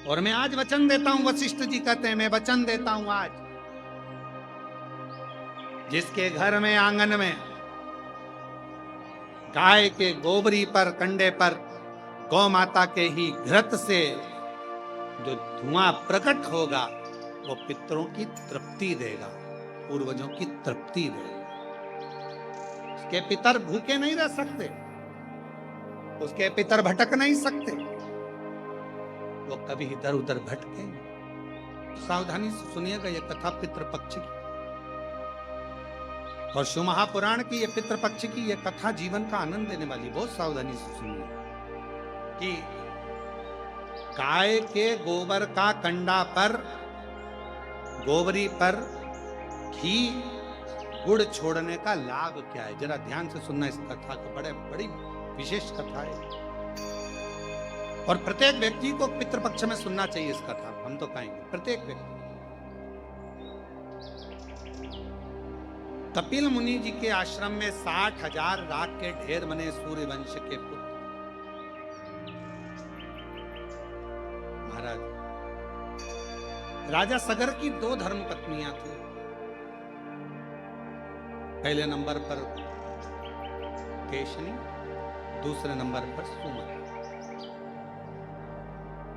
और मैं आज वचन देता हूं, वशिष्ठ जी कहते हैं, मैं वचन देता हूं आज, जिसके घर में आंगन में गाय के गोबरी पर कंडे पर गौ माता के ही घृत से जो धुआं प्रकट होगा वो पितरों की तृप्ति देगा, पूर्वजों की तृप्ति देगा। उसके पितर भूखे नहीं रह सकते, उसके पितर भटक नहीं सकते, वो कभी इधर उधर भटकेंगे। सावधानी से सुनिएगा ये कथा पितृपक्ष की, और शिव महापुराण की ये पितृपक्ष की ये कथा जीवन का आनंद देने वाली। बहुत सावधानी से सुनिए कि गाय के गोबर का कंडा पर, गोबरी पर घी गुड़ छोड़ने का लाभ क्या है, जरा ध्यान से सुनना इस कथा को, बड़ी विशेष कथा है और प्रत्येक व्यक्ति को पितृपक्ष में सुनना चाहिए इस कथा। हम तो कहेंगे प्रत्येक व्यक्ति। कपिल मुनि जी के आश्रम में 60,000 राख के ढेर बने सूर्य वंश के पुत्र महाराज। राजा सगर की 2 धर्म पत्नियां थी। पहले नंबर पर केशनी, दूसरे नंबर पर सुमति।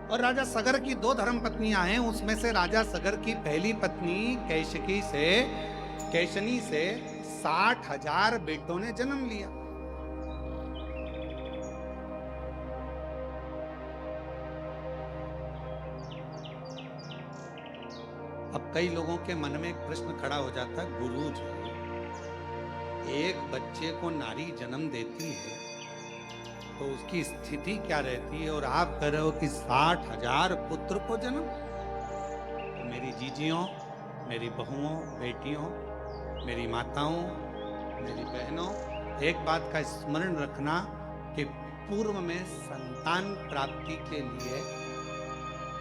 और राजा सगर की 2 धर्म पत्नियां हैं, उसमें से राजा सगर की पहली पत्नी केशनी से 60,000 बेटों ने जन्म लिया। अब कई लोगों के मन में एक प्रश्न खड़ा हो जाता है, गुरुजी, एक बच्चे को नारी जन्म देती है तो उसकी स्थिति क्या रहती है, और आप कह रहे हो कि 60,000 पुत्र को जन्म। तो मेरी जीजियों, मेरी बहुओं, बेटियों, मेरी माताओं, मेरी बहनों, एक बात का स्मरण रखना कि पूर्व में संतान प्राप्ति के लिए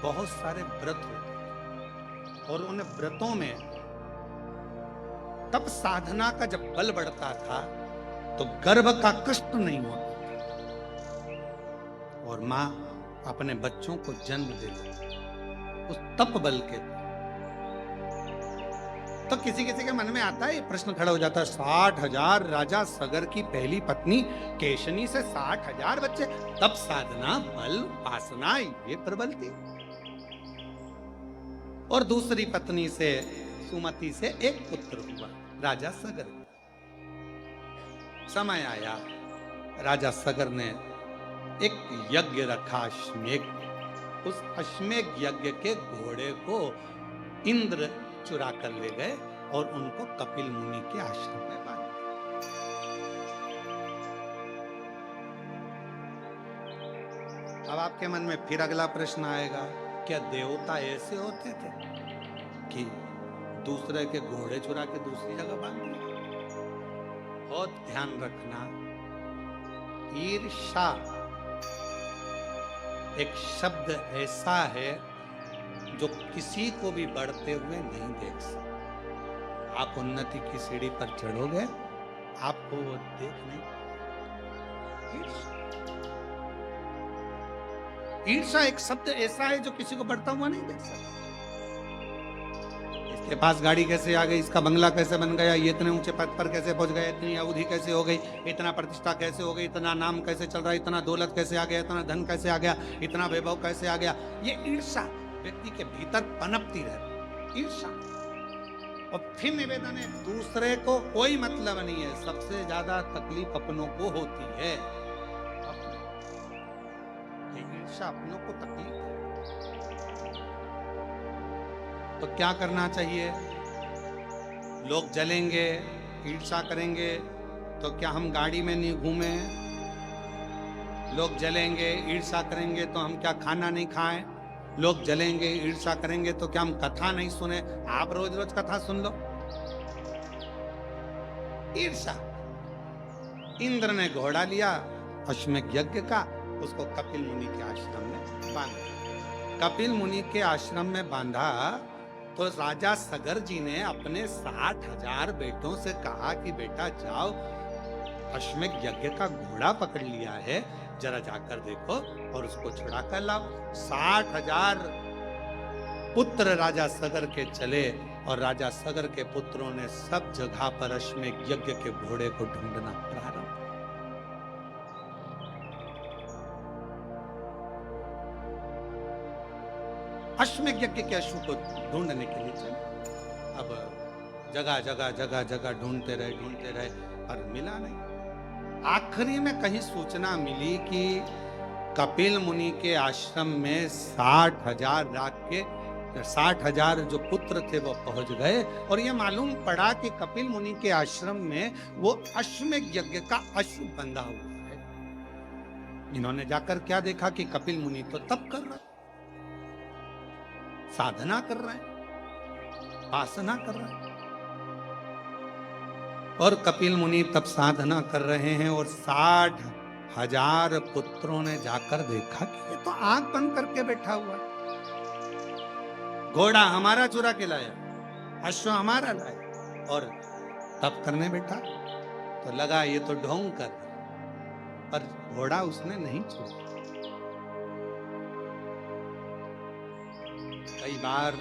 बहुत सारे व्रत होते हैं, और उन व्रतों में तब साधना का जब बल बढ़ता था तो गर्भ का कष्ट नहीं होता और मां अपने बच्चों को जन्म दे देती उस तप बल के। तो किसी किसी के मन में आता है, प्रश्न खड़ा हो जाता है, 60,000 राजा सगर की पहली पत्नी केशनी से 60,000 बच्चे, तप साधना बल वासना ये प्रबल थी। और दूसरी पत्नी से सुमति से एक पुत्र हुआ, राजा सगर। समय आया, राजा सगर ने एक यज्ञ रखा, अश्वमेध। उस अश्वमेध यज्ञ के घोड़े को इंद्र चुरा कर ले गए और उनको कपिल मुनि के आश्रम में बांध दिया। अब आपके मन में फिर अगला प्रश्न आएगा, क्या देवता ऐसे होते थे कि दूसरे के घोड़े चुरा के दूसरी जगह बांध दिया? बहुत ध्यान रखना, ईर्ष्या एक शब्द ऐसा है जो किसी को भी बढ़ते हुए नहीं देख सकते। आप उन्नति की सीढ़ी पर चढ़ोगे, आपको वो देख नहीं। ईर्ष्या एक शब्द ऐसा है जो किसी को बढ़ता हुआ नहीं देख सकता। इसके पास गाड़ी कैसे आ गई, इसका बंगला कैसे बन गया, ये इतने ऊंचे पद पर कैसे पहुंच गया, इतनी अवधि कैसे हो गई, इतना प्रतिष्ठा कैसे हो गई, इतना नाम कैसे चल रहा है, इतना दौलत कैसे आ गया, इतना धन कैसे आ गया, इतना वैभव कैसे आ गया। ये ईर्ष्या व्यक्ति के भीतर पनपती रहती, ईर्ष्या। और फिर निवेदन है, दूसरे को कोई मतलब नहीं है, सबसे ज्यादा तकलीफ अपनों को होती है। ये ईर्ष्या अपनों को तकलीफ है। तो क्या करना चाहिए? लोग जलेंगे, ईर्ष्या करेंगे तो क्या हम गाड़ी में नहीं घूमे? लोग जलेंगे, ईर्ष्या करेंगे तो हम क्या खाना नहीं खाएं? लोग जलेंगे, ईर्ष्या करेंगे तो क्या हम कथा नहीं सुने? आप रोज रोज कथा सुन लो। ईर्ष्या। इंद्र ने घोड़ा लिया अश्वमेध यज्ञ का, उसको कपिल मुनि के आश्रम में बांधा। कपिल मुनि के आश्रम में बांधा तो राजा सगर जी ने अपने 60,000 बेटों से कहा कि बेटा जाओ, अश्वमेध यज्ञ का घोड़ा पकड़ लिया है, जरा जाकर देखो और उसको छुड़ा कर लाओ। 60,000 पुत्र राजा सगर के चले और राजा सगर के पुत्रों ने सब जगह पर अश्वमेध यज्ञ के घोड़े को ढूंढना प्रारंभ। अश्वमेध यज्ञ के अश्व को ढूंढने के लिए चले। अब जगह जगह ढूंढते रहे पर मिला नहीं। आखिरी में कहीं सूचना मिली कि कपिल मुनि के आश्रम में 60,000 जो पुत्र थे वो पहुंच गए और ये मालूम पड़ा कि कपिल मुनि के आश्रम में वो अश्वमेध यज्ञ का अश्व बंधा हुआ है। इन्होंने जाकर क्या देखा कि कपिल मुनि तो तप कर रहे, साधना कर रहे हैं, उपासना कर रहे हैं। और कपिल मुनि तब साधना कर रहे हैं और 60,000 पुत्रों ने जाकर देखा कि ये तो आंख बंद करके बैठा हुआ है। घोड़ा हमारा चुरा के लाया, अश्व हमारा लाया और तप करने बैठा। तो लगा ये तो ढोंग कर, पर घोड़ा उसने नहीं चुरा। कई बार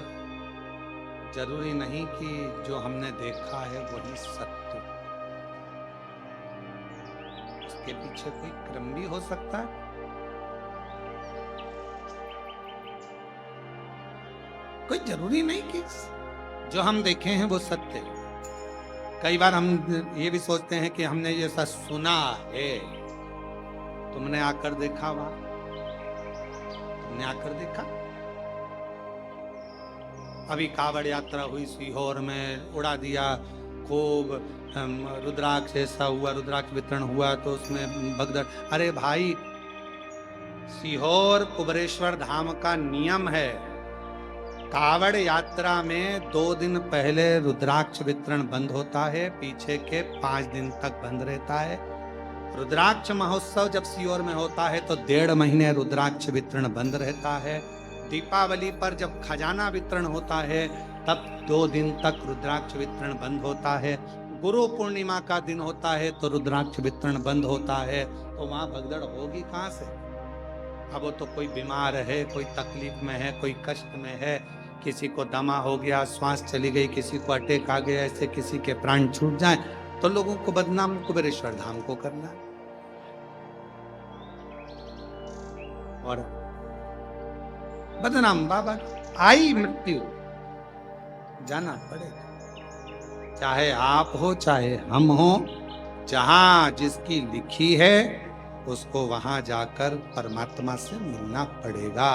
जरूरी नहीं कि जो हमने देखा है वही सत्य, उसके पीछे कोई क्रम भी हो सकता है। कोई जरूरी नहीं कि जो हम देखे हैं वो सत्य है। कई बार हम ये भी सोचते हैं कि हमने ये सब सुना है। तुमने आकर देखा वहां, तुमने आकर देखा। अभी कावड़ यात्रा हुई सीहोर में, उड़ा दिया खूब रुद्राक्ष, ऐसा हुआ, रुद्राक्ष वितरण हुआ तो उसमें भगदड़। अरे भाई, सीहोर कुबरेश्वर धाम का नियम है, कावड़ यात्रा में 2 दिन पहले रुद्राक्ष वितरण बंद होता है, पीछे के 5 दिन तक बंद रहता है। रुद्राक्ष महोत्सव जब सीहोर में होता है तो 1.5 महीने रुद्राक्ष वितरण बंद रहता है। दीपावली पर जब खजाना वितरण होता है तब 2 दिन तक रुद्राक्ष वितरण बंद होता है। गुरु पूर्णिमा का दिन होता है तो रुद्राक्ष वितरण बंद होता है। तो वहां भगदड़ होगी कहां से? अब वो तो कोई बीमार है, कोई तकलीफ में है, कोई कष्ट में है, किसी को दमा हो गया, श्वास चली गई, किसी को अटैक आ गया, ऐसे किसी के प्राण छूट जाए तो लोगों को बदनाम कुबेरेश्वर धाम को करना। और बदनाम बाबा, आई मृत्यु जाना पड़ेगा, चाहे आप हो चाहे हम हो। जहां जिसकी लिखी है उसको वहां जाकर परमात्मा से मिलना पड़ेगा।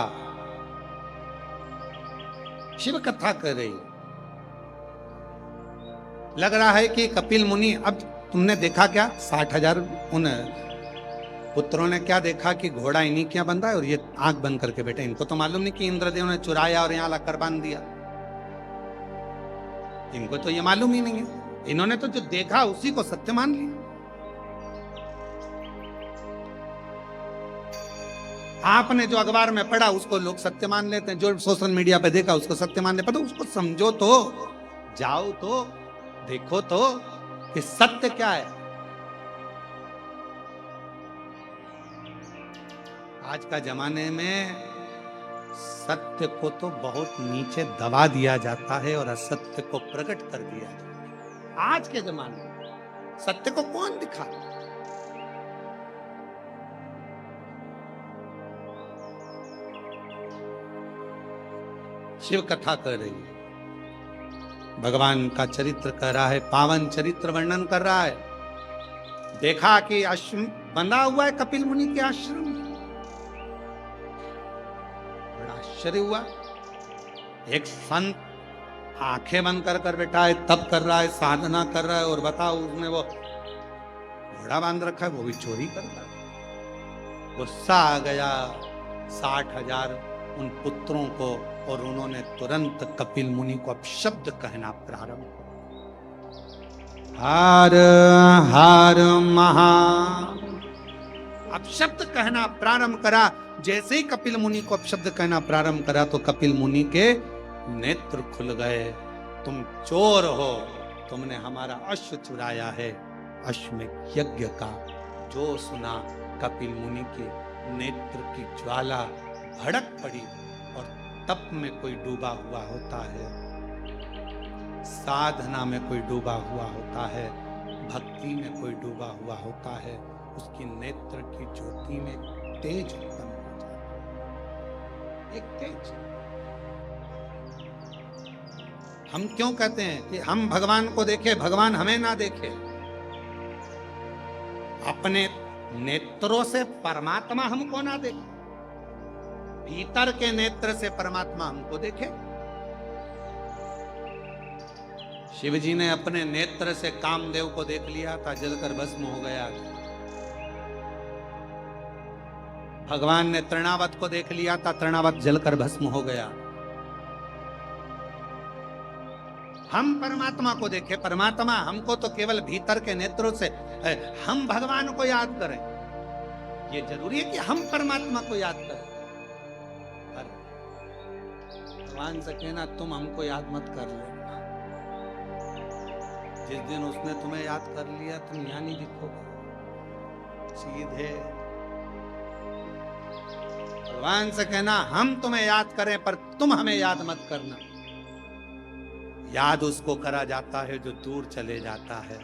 शिव कथा कर रही, लग रहा है कि कपिल मुनि, अब तुमने देखा क्या 60,000 उन पुत्रों ने क्या देखा कि घोड़ा इन्हीं क्या बंधा है और ये आंख बंद करके बैठे। इनको तो मालूम नहीं कि इंद्रदेव ने चुराया और यहां लाकर बांध दिया, इनको तो ये मालूम ही नहीं है। इन्होंने तो जो देखा उसी को सत्य मान लिया। आपने जो अखबार में पढ़ा उसको लोग सत्य मान लेते हैं, जो सोशल मीडिया पे देखा उसको सत्य मान लेते। पर उसको समझो तो, जाओ तो, देखो तो कि सत्य क्या है। आज का जमाने में सत्य को तो बहुत नीचे दबा दिया जाता है और असत्य को प्रकट कर दिया जाता है। आज के जमाने में सत्य को कौन दिखा? शिव कथा कर रही है, भगवान का चरित्र कह रहा है, पावन चरित्र वर्णन कर रहा है। देखा कि अश्व बंधा हुआ है कपिल मुनि के आश्रम में, बड़ा आश्चर्य हुआ। एक संत आंखें बंद कर बैठा है, तप कर रहा है, साधना कर रहा है, और बताओ उसने वो घोड़ा बांध रखा है, वो भी चोरी कर रहा है। गुस्सा आ गया 60,000 उन पुत्रों को, और उन्होंने तुरंत कपिल मुनि को अपशब्द कहना प्रारंभ किया। हार हार महा, अपशब्द कहना प्रारंभ करा। जैसे ही कपिल मुनि को अपशब्द कहना प्रारंभ करा तो कपिल मुनि के नेत्र खुल गए। तुम चोर हो, तुमने हमारा अश्व चुराया है। अश्वमेध यज्ञ का जो सुना कपिल मुनि के नेत्र की ज्वाला भड़क पड़ी और तप में कोई डूबा हुआ होता है, साधना में कोई डूबा हुआ होता है, भक्ति में कोई डूबा हुआ होता है, उसकी नेत्र की ज्योति में तेज उत्पन्न हो जाता है, एक तेज। हम क्यों कहते हैं कि हम भगवान को देखें, भगवान हमें ना देखे? अपने नेत्रों से परमात्मा हमको ना देखे, भीतर के नेत्र से परमात्मा हमको देखे। शिव जी ने अपने नेत्र से कामदेव को देख लिया था, जलकर भस्म हो गया। भगवान ने तृणावत को देख लिया था, तृणावत जलकर भस्म हो गया। हम परमात्मा को देखें, परमात्मा हमको तो केवल भीतर के नेत्रों से, हम भगवान को याद करें। ये जरूरी है कि हम परमात्मा को याद करें, पर भगवान से कहना तुम हमको याद मत कर लेना। जिस दिन उसने तुम्हें याद कर लिया तुम यहाँ नहीं दिखोगे, सीधे भगवान से कहना हम तुम्हें याद करें पर तुम हमें याद मत करना। याद उसको करा जाता है जो दूर चले जाता है।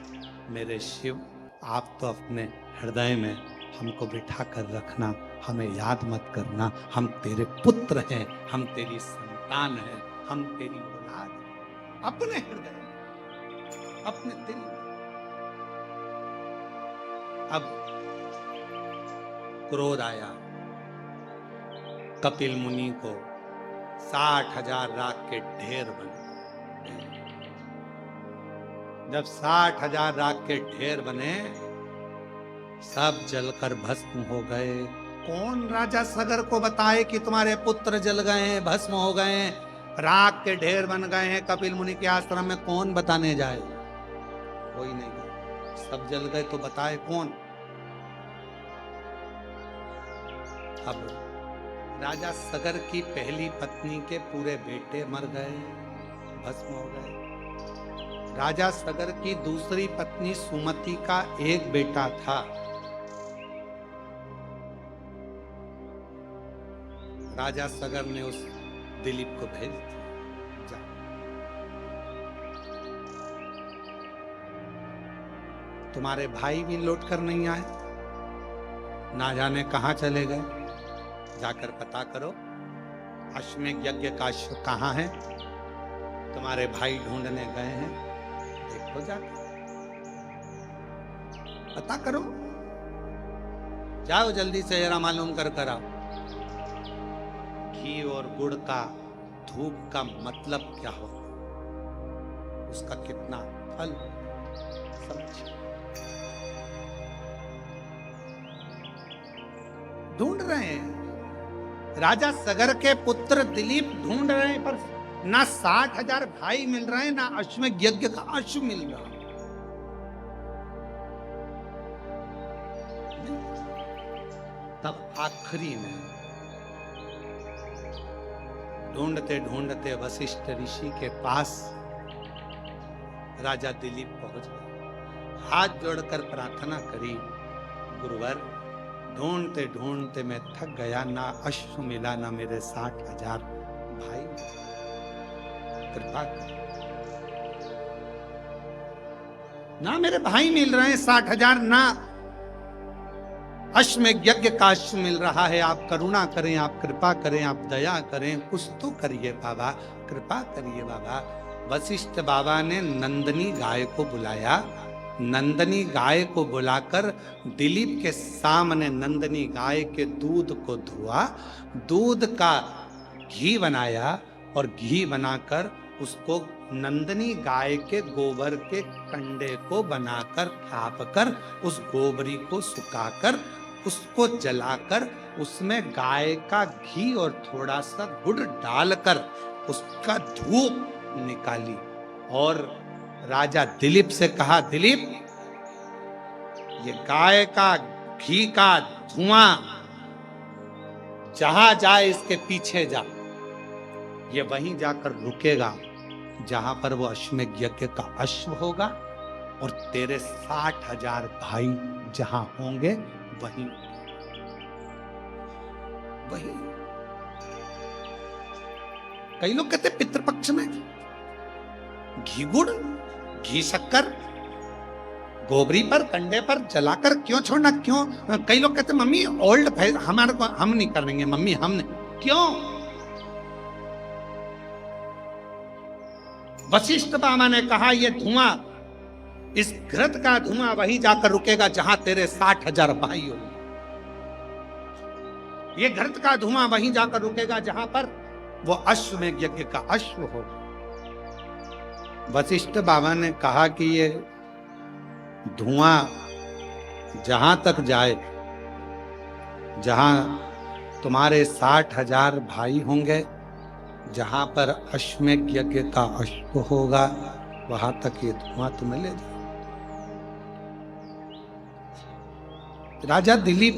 मेरे शिव, आप तो अपने हृदय में हमको बिठा कर रखना, हमें याद मत करना। हम तेरे पुत्र हैं, हम तेरी संतान हैं, हम तेरी औलाद हैं। अपने हृदय में, अपने दिल में। अब क्रोध आया कपिल मुनि को, 60,000 राख के ढेर बने। जब 60,000 राख के ढेर बने, सब जलकर भस्म हो गए। कौन राजा सगर को बताए कि तुम्हारे पुत्र जल गए हैं, भस्म हो गए हैं, राख के ढेर बन गए हैं? कपिल मुनि के आश्रम में कौन बताने जाए? कोई नहीं गया। सब जल गए तो बताए कौन? अब राजा सगर की पहली पत्नी के पूरे बेटे मर गए, भस्म हो गए। राजा सगर की दूसरी पत्नी सुमति का एक बेटा था। राजा सगर ने उस दिलीप को भेज दिया, तुम्हारे भाई भी लौट कर नहीं आए, ना जाने कहां चले गए, जाकर पता करो। अश्वमेध यज्ञ का अश्व कहां है? तुम्हारे भाई ढूंढने गए हैं, देखो जाकर पता करो, जाओ जल्दी से, जरा मालूम कर कर आओ। घी और गुड़ का, धूप का मतलब क्या हो, उसका कितना फल समझिए। ढूंढ रहे हैं, राजा सगर के पुत्र दिलीप ढूंढ रहे हैं, पर ना 60,000 भाई मिल रहे हैं, ना अश्वमेध यज्ञ का अश्व मिल रहा। तब आखिरी में ढूंढते ढूंढते वशिष्ठ ऋषि के पास राजा दिलीप पहुंच गए। हाथ जोड़कर प्रार्थना करी, गुरुवर ढूंढते ढूंढते मैं थक गया, ना अश्व मिला, ना मेरे 60,000 भाई, कृपा कर। ना मेरे भाई मिल रहे हैं 60,000, ना अश्वमेध यज्ञ का अश्व मिल रहा है। आप करुणा करें, आप कृपा करें, आप दया करें, कुछ तो करिए बाबा, कृपा करिए बाबा। वशिष्ठ बाबा ने नंदनी गाय को बुलाया, नंदनी गाय को बुलाकर दिलीप के सामने नंदनी गाय के दूध को धुआ, दूध का घी बनाया और घी बनाकर उसको नंदनी गाय के गोबर के कंडे को बनाकर थापकर, उस गोबरी को सुखाकर, उसको जलाकर, उसमें गाय का घी और थोड़ा सा गुड़ डालकर उसका धूप निकाली और राजा दिलीप से कहा, दिलीप ये गाय का घी का धुआं जहां जाए इसके पीछे जा, ये वहीं जाकर रुकेगा जहां पर वो अश्वमेध यज्ञ का अश्व होगा और तेरे 60,000 भाई जहां होंगे वहीं। वही। कई लोग कहते पितृपक्ष में घी गुड़, घी शक्कर गोबरी पर, कंडे पर जलाकर क्यों छोड़ना, क्यों? कई लोग कहते मम्मी ओल्ड फैशन, हमारे को हम नहीं करेंगे मम्मी, हम नहीं। क्यों? वशिष्ठ बाबा ने कहा ये धुआं, इस घृत का धुआं वही जाकर रुकेगा जहां तेरे 60,000 भाई हो। ये घृत का धुआं वहीं जाकर रुकेगा जहां पर वो अश्वमेध यज्ञ का अश्व हो। वशिष्ठ बाबा ने कहा कि ये धुआं जहां तक जाए, जहां तुम्हारे 60,000 भाई होंगे, जहां पर अश्वमेध यज्ञ का अश्व होगा, वहां तक ये धुआं तुम्हें ले जाए। राजा दिलीप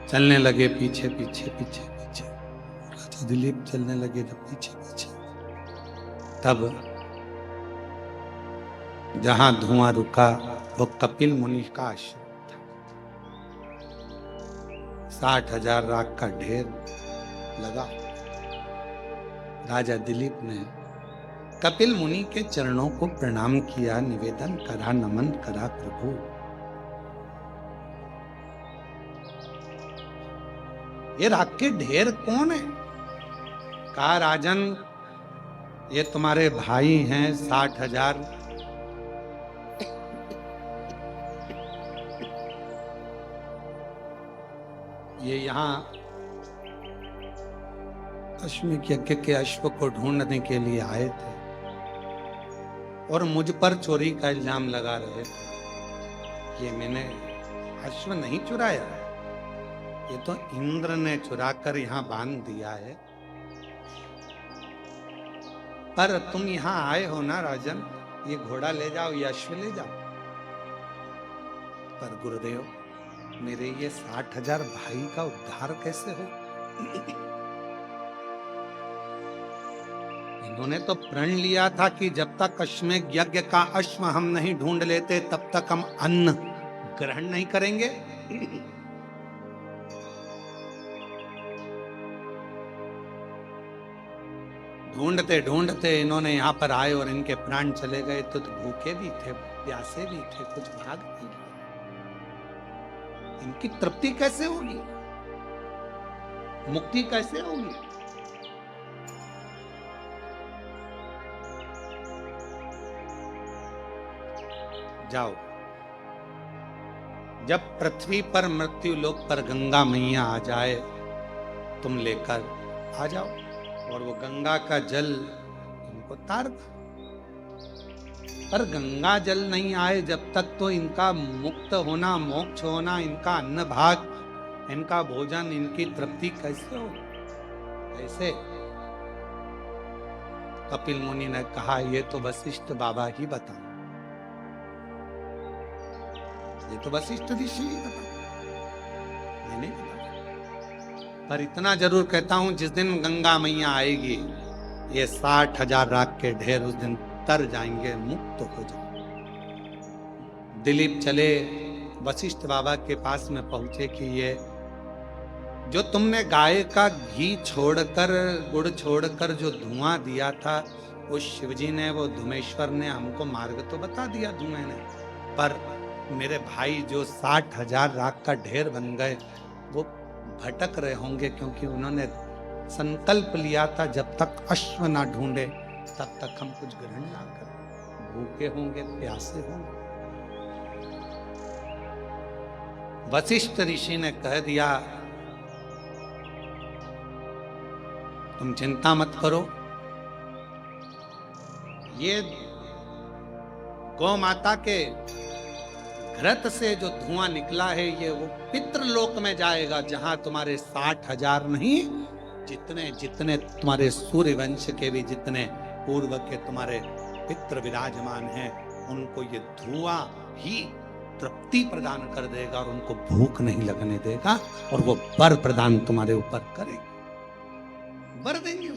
चलने लगे पीछे पीछे पीछे पीछे। राजा दिलीप चलने लगे जब पीछे पीछे, तब जहां धुआं रुका वो कपिल मुनि का आश्रम था। 60,000 राख का ढेर लगा। राजा दिलीप ने कपिल मुनि के चरणों को प्रणाम किया, निवेदन करा, नमन करा, प्रभु ये राख के ढेर कौन है? कहा राजन ये तुम्हारे भाई हैं 60,000। ये यहां अश्वमेध यज्ञ के अश्व को ढूंढने के लिए आए थे और मुझ पर चोरी का इल्जाम लगा रहे थे। ये मैंने अश्व नहीं चुराया है, ये तो इंद्र ने चुराकर यहां बांध दिया है। पर तुम यहां आए हो ना राजन, ये घोड़ा ले जाओ, ये अश्व ले जाओ। पर गुरुदेव मेरे ये 60,000 भाई का उद्धार कैसे हो? इन्होंने तो प्रण लिया था कि जब तक अश्वमेध यज्ञ का अश्व हम नहीं ढूंढ लेते तब तक हम अन्न ग्रहण नहीं करेंगे। ढूंढते ढूंढते इन्होंने यहां पर आए और इनके प्राण चले गए। तो भूखे भी थे, प्यासे भी थे, कुछ भाग भी गए। इनकी तृप्ति कैसे होगी? मुक्ति कैसे होगी? जाओ, जब पृथ्वी पर मृत्यु लोक पर गंगा मैया आ जाए तुम लेकर आ जाओ और वो गंगा का जल इनको तार दो। पर गंगा जल नहीं आए जब तक तो इनका मुक्त होना, मोक्ष होना, इनका अन्न भाग, इनका भोजन, इनकी तृप्ति कैसे हो? कैसे? कपिल मुनि ने कहा ये तो वशिष्ठ बाबा ही बता, ये तो वशिष्ठ ऋषि ही बता, मैं नहीं बता। पर इतना जरूर कहता हूं जिस दिन गंगा मैया आएगी ये 60,000 राख के ढेर उस दिन तर जाएंगे, मुक्त हो जाएंगे। दिलीप चले वशिष्ठ बाबा के पास में पहुंचे कि ये जो तुमने गाय का घी छोड़कर, गुड़ छोड़कर जो धुआं दिया था, उस शिवजी ने, वो धुमेश्वर ने हमको मार्ग तो बता दिया धुएं ने, पर मेरे भाई जो 60,000 राख का ढेर बन गए वो भटक रहे होंगे, क्योंकि उन्होंने संकल्प लिया था जब तक अश्व ना ढूंढे तब तक हम कुछ ग्रहण ना करें। भूखे होंगे, प्यासे होंगे। वशिष्ठ ऋषि ने कह दिया तुम चिंता मत करो, ये गौ माता के घृत से जो धुआं निकला है ये वो पितृलोक में जाएगा, जहां तुम्हारे 60,000 नहीं, जितने जितने तुम्हारे सूर्य वंश के भी जितने पूर्व के तुम्हारे पितृ विराजमान हैं, उनको ये धुआं ही तृप्ति प्रदान कर देगा और उनको भूख नहीं लगने देगा, और वो वर प्रदान तुम्हारे ऊपर करेगा, वर देंगे।